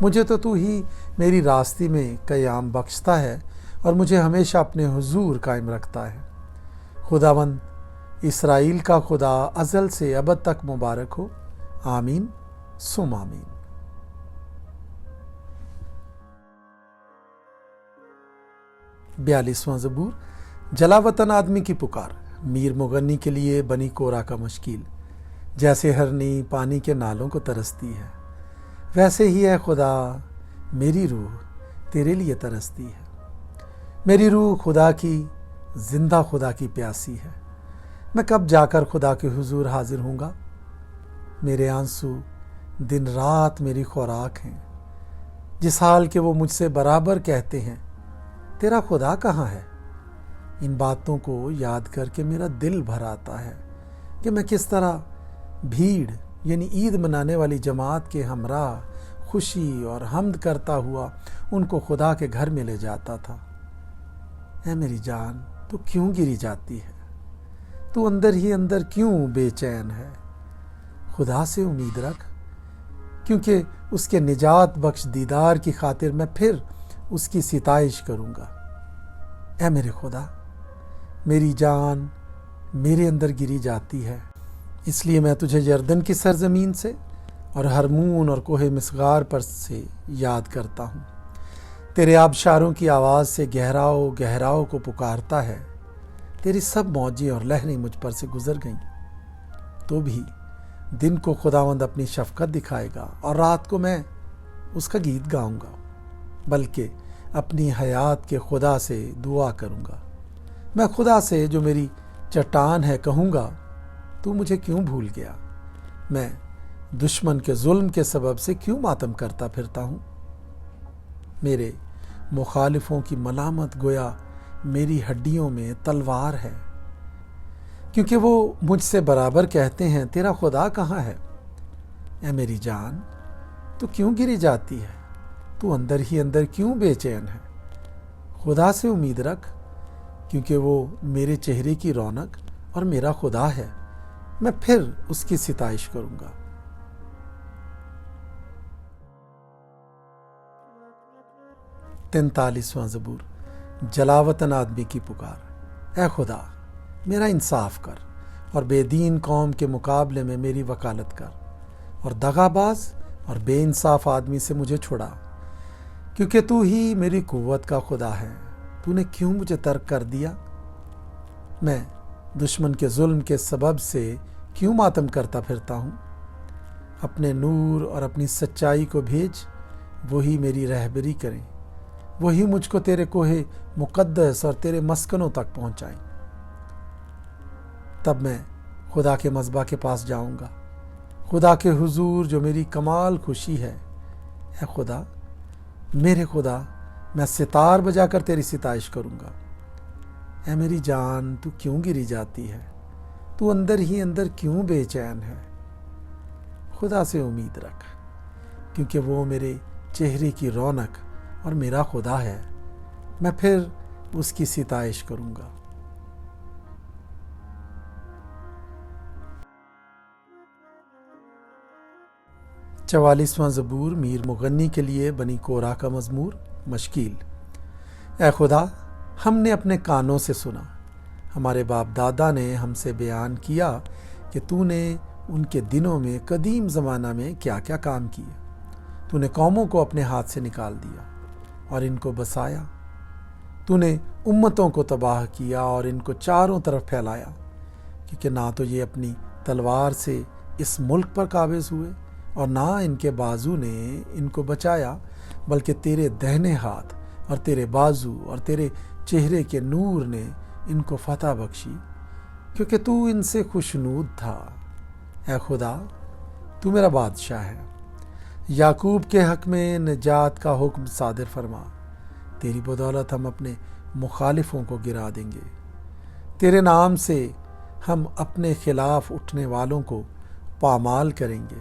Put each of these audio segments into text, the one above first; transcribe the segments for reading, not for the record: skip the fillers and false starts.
مجھے تو ہی میری راستے میں قیام بخشتا ہے اور مجھے ہمیشہ اپنے حضور قائم رکھتا ہے۔ خداوند اسرائیل کا خدا ازل سے ابد تک مبارک ہو، آمین ثم آمین۔ بیالیسواں زبور، جلا وطن آدمی کی پکار۔ میر مغنی کے لیے بنی کورا کا مشکیل۔ جیسے ہرنی پانی کے نالوں کو ترستی ہے، ویسے ہی ہے خدا میری روح تیرے لیے ترستی ہے۔ میری روح خدا کی، زندہ خدا کی پیاسی ہے۔ میں کب جا کر خدا کے حضور حاضر ہوں گا؟ میرے آنسو دن رات میری خوراک ہیں، جس حال کہ وہ مجھ سے برابر کہتے ہیں تیرا خدا کہاں ہے؟ ان باتوں کو یاد کر کے میرا دل بھر آتا ہے کہ میں کس طرح بھیڑ یعنی عید منانے والی جماعت کے ہمراہ خوشی اور حمد کرتا ہوا ان کو خدا کے گھر میں لے جاتا تھا۔ اے میری جان، تو کیوں گری جاتی ہے؟ تو اندر ہی اندر کیوں بے چین ہے؟ خدا سے امید رکھ، کیونکہ اس کے نجات بخش دیدار کی خاطر میں پھر اس کی ستائش کروں گا۔ اے میرے خدا، میری جان میرے اندر گری جاتی ہے، اس لیے میں تجھے یردن کی سرزمین سے اور ہرمون اور کوہ مسغار پر سے یاد کرتا ہوں۔ تیرے آبشاروں کی آواز سے گہراؤ گہراؤ کو پکارتا ہے۔ تیری سب موجیں اور لہریں مجھ پر سے گزر گئیں، تو بھی دن کو خداوند اپنی شفقت دکھائے گا اور رات کو میں اس کا گیت گاؤں گا، بلکہ اپنی حیات کے خدا سے دعا کروں گا۔ میں خدا سے جو میری چٹان ہے کہوں گا، تو مجھے کیوں بھول گیا؟ میں دشمن کے ظلم کے سبب سے کیوں ماتم کرتا پھرتا ہوں؟ میرے مخالفوں کی ملامت گویا میری ہڈیوں میں تلوار ہے، کیونکہ وہ مجھ سے برابر کہتے ہیں تیرا خدا کہاں ہے؟ اے میری جان، تو کیوں گری جاتی ہے؟ تو اندر ہی اندر کیوں بے چین ہے؟ خدا سے امید رکھ، کیونکہ وہ میرے چہرے کی رونق اور میرا خدا ہے۔ میں پھر اس کی ستائش کروں گا۔ تینتالیسواں زبور، جلاوطن آدمی کی پکار۔ اے خدا، میرا انصاف کر اور بے دین قوم کے مقابلے میں میری وکالت کر، اور دغا باز اور بے انصاف آدمی سے مجھے چھڑا، کیونکہ تو ہی میری قوت کا خدا ہے۔ تو نے کیوں مجھے ترک کر دیا؟ میں دشمن کے ظلم کے سبب سے کیوں ماتم کرتا پھرتا ہوں؟ اپنے نور اور اپنی سچائی کو بھیج، وہی میری رہبری کریں، وہی مجھ کو تیرے کوہ مقدس اور تیرے مسکنوں تک پہنچائیں۔ تب میں خدا کے مذبح کے پاس جاؤں گا، خدا کے حضور جو میری کمال خوشی ہے۔ اے خدا، میرے خدا، میں ستار بجا کر تیری ستائش کروں گا۔ اے میری جان، تو کیوں گری جاتی ہے؟ تو اندر ہی اندر کیوں بے چین ہے؟ خدا سے امید رکھ، کیونکہ وہ میرے چہرے کی رونق اور میرا خدا ہے۔ میں پھر اس کی ستائش کروں گا۔ چوالیسواں زبور، میر مغنی کے لیے بنی کورا کا مزمور، مشکیل۔ اے خدا، ہم نے اپنے کانوں سے سنا، ہمارے باپ دادا نے ہم سے بیان کیا کہ تو نے ان کے دنوں میں قدیم زمانہ میں کیا کیا کام کیے۔ تو نے قوموں کو اپنے ہاتھ سے نکال دیا اور ان کو بسایا۔ تو نے امتوں کو تباہ کیا اور ان کو چاروں طرف پھیلایا، کیونکہ نہ تو یہ اپنی تلوار سے اس ملک پر قابض ہوئے اور نہ ان کے بازو نے ان کو بچایا، بلکہ تیرے دہنے ہاتھ اور تیرے بازو اور تیرے چہرے کے نور نے ان کو فتح بخشی، کیونکہ تو ان سے خوشنود تھا۔ اے خدا، تو میرا بادشاہ ہے، یعقوب کے حق میں نجات کا حکم صادر فرما۔ تیری بدولت ہم اپنے مخالفوں کو گرا دیں گے، تیرے نام سے ہم اپنے خلاف اٹھنے والوں کو پامال کریں گے،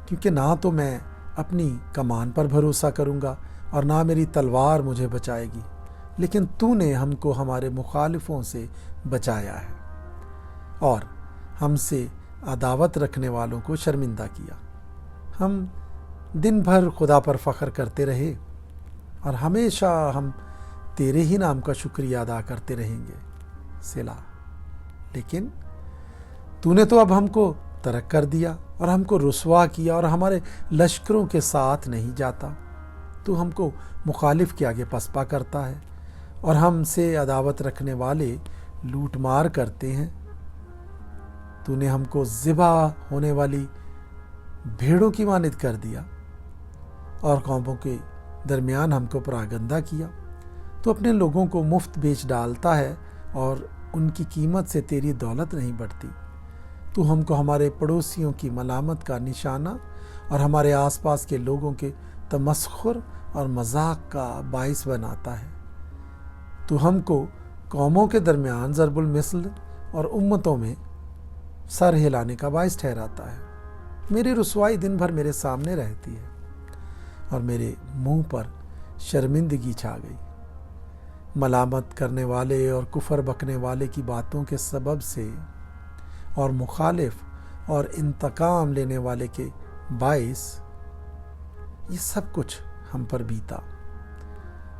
کیونکہ نہ تو میں اپنی کمان پر بھروسہ کروں گا اور نہ میری تلوار مجھے بچائے گی، لیکن تو نے ہم کو ہمارے مخالفوں سے بچایا ہے اور ہم سے عداوت رکھنے والوں کو شرمندہ کیا۔ ہم دن بھر خدا پر فخر کرتے رہے اور ہمیشہ ہم تیرے ہی نام کا شکریہ ادا کرتے رہیں گے صلا۔ لیکن تو نے تو اب ہم کو ترک کر دیا اور ہم کو رسوا کیا اور ہمارے لشکروں کے ساتھ نہیں جاتا۔ تو ہم کو مخالف کے آگے پسپا کرتا ہے اور ہم سے عداوت رکھنے والے لوٹ مار کرتے ہیں۔ تو نے ہم کو ذبح ہونے والی بھیڑوں کی مانند کر دیا اور قوموں کے درمیان ہم کو پراگندہ کیا۔ تو اپنے لوگوں کو مفت بیچ ڈالتا ہے اور ان کی قیمت سے تیری دولت نہیں بڑھتی۔ تو ہم کو ہمارے پڑوسیوں کی ملامت کا نشانہ اور ہمارے آس پاس کے لوگوں کے تمسخر اور مذاق کا باعث بناتا ہے۔ تو ہم کو قوموں کے درمیان ضرب المثل اور امتوں میں سر ہلانے کا باعث ٹھہراتا ہے۔ میری رسوائی دن بھر میرے سامنے رہتی ہے اور میرے منہ پر شرمندگی چھا گئی۔ ملامت کرنے والے اور کفر بکنے والے کی باتوں کے سبب سے اور مخالف اور انتقام لینے والے کے باعث یہ سب کچھ ہم پر بیتا۔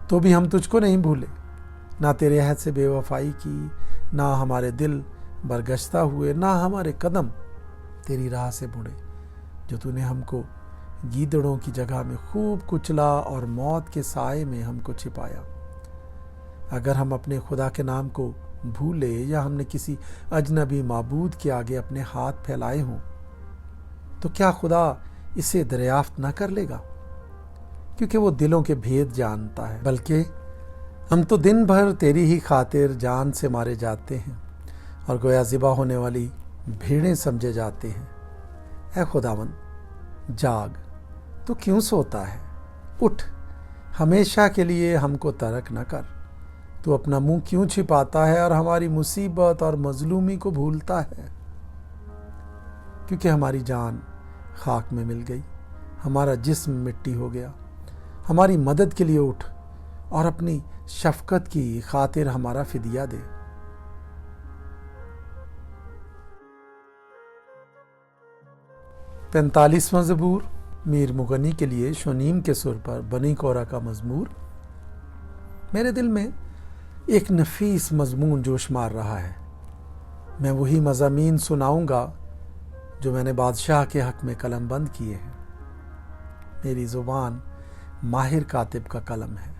تو بھی ہم تجھ کو نہیں بھولے، نہ تیرے عہد سے بے وفائی کی، نہ ہمارے دل برگشتہ ہوئے، نہ ہمارے قدم تیری راہ سے مڑے۔ جو تو نے ہم کو گیدڑوں کی جگہ میں خوب کچلا اور موت کے سائے میں ہم کو چھپایا۔ اگر ہم اپنے خدا کے نام کو بھولے یا ہم نے کسی اجنبی معبود کے آگے اپنے ہاتھ پھیلائے ہوں تو کیا خدا اسے دریافت نہ کر لے گا؟ کیونکہ وہ دلوں کے بھید جانتا ہے۔ بلکہ ہم تو دن بھر تیری ہی خاطر جان سے مارے جاتے ہیں اور گویا ذبح ہونے والی بھیڑیں سمجھے جاتے ہیں۔ اے خداوند جاگ، تو کیوں سوتا ہے؟ اٹھ، ہمیشہ کے لیے ہم کو ترک نہ کر۔ تو اپنا منہ کیوں چھپاتا ہے اور ہماری مصیبت اور مظلومی کو بھولتا ہے؟ کیونکہ ہماری جان خاک میں مل گئی، ہمارا جسم مٹی ہو گیا۔ ہماری مدد کے لیے اٹھ اور اپنی شفقت کی خاطر ہمارا فدیہ دے۔ 45واں زبور میر مغنی کے لیے شونیم کے سر پر بنی کورا کا مزمور۔ میرے دل میں ایک نفیس مضمون جوش مار رہا ہے۔ میں وہی مضامین سناؤں گا جو میں نے بادشاہ کے حق میں قلم بند کیے ہیں۔ میری زبان ماہر کاتب کا قلم ہے۔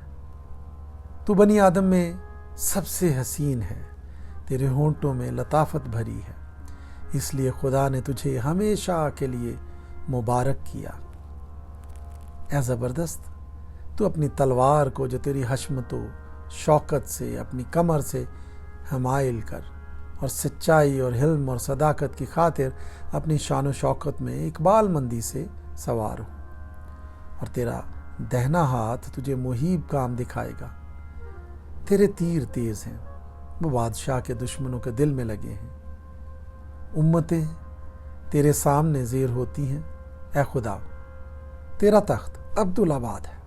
تو بنی آدم میں سب سے حسین ہے، تیرے ہونٹوں میں لطافت بھری ہے، اس لیے خدا نے تجھے ہمیشہ کے لیے مبارک کیا۔ اے زبردست، تو اپنی تلوار کو جو تیری حشمت و شوکت سے اپنی کمر سے حمائل کر اور سچائی اور حلم اور صداقت کی خاطر اپنی شان و شوکت میں اقبال مندی سے سوار ہو، اور تیرا دہنا ہاتھ تجھے محیب کام دکھائے گا۔ تیرے تیر تیز ہیں، وہ بادشاہ کے دشمنوں کے دل میں لگے ہیں۔ امتیں تیرے سامنے زیر ہوتی ہیں۔ اے خدا، تیرا تخت عبدالآباد ہے،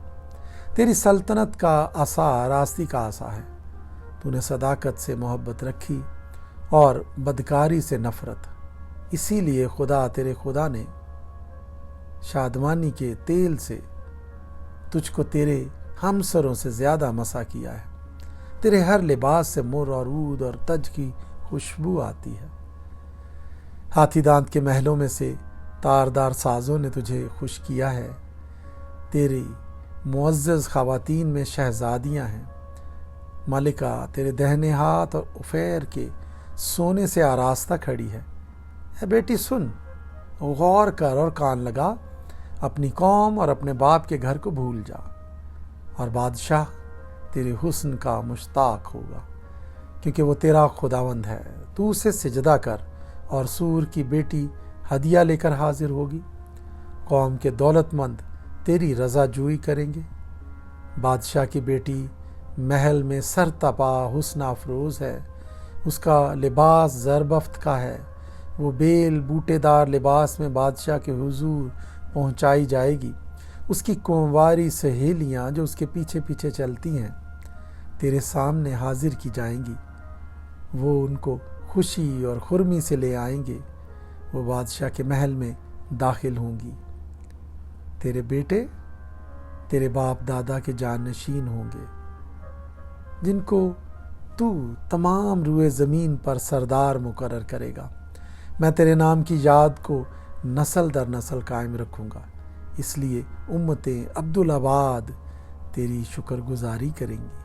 تیری سلطنت کا عصا راستی کا عصا ہے۔ تو نے صداقت سے محبت رکھی اور بدکاری سے نفرت، اسی لیے خدا تیرے خدا نے شادمانی کے تیل سے تجھ کو تیرے ہمسروں سے زیادہ مسا کیا ہے۔ تیرے ہر لباس سے مر اور عود اور تج کی خوشبو آتی ہے۔ ہاتھی دانت کے محلوں میں سے تاردار سازوں نے تجھے خوش کیا ہے۔ تیری معزز خواتین میں شہزادیاں ہیں۔ ملکہ تیرے دہنے ہاتھ اور افیر کے سونے سے آراستہ کھڑی ہے۔ اے بیٹی سن، غور کر اور کان لگا، اپنی قوم اور اپنے باپ کے گھر کو بھول جا، اور بادشاہ تیرے حسن کا مشتاق ہوگا، کیونکہ وہ تیرا خداوند ہے۔ تو اسے سجدہ کر، اور سور کی بیٹی ہدیہ لے کر حاضر ہوگی۔ قوم کے دولت مند تیری رضا جوئی کریں گے۔ بادشاہ کی بیٹی محل میں سر تپا حسن افروز ہے، اس کا لباس زربفت کا ہے۔ وہ بیل بوٹے دار لباس میں بادشاہ کے حضور پہنچائی جائے گی۔ اس کی کنواری سہیلیاں جو اس کے پیچھے پیچھے چلتی ہیں تیرے سامنے حاضر کی جائیں گی۔ وہ ان کو خوشی اور خرمی سے لے آئیں گے۔ وہ بادشاہ کے محل میں داخل ہوں گی۔ تیرے بیٹے تیرے باپ دادا کے جانشین ہوں گے، جن کو تو تمام روئے زمین پر سردار مقرر کرے گا۔ میں تیرے نام کی یاد کو نسل در نسل قائم رکھوں گا، اس لیے امتیں عبدالآباد تیری شکر گزاری کریں گی۔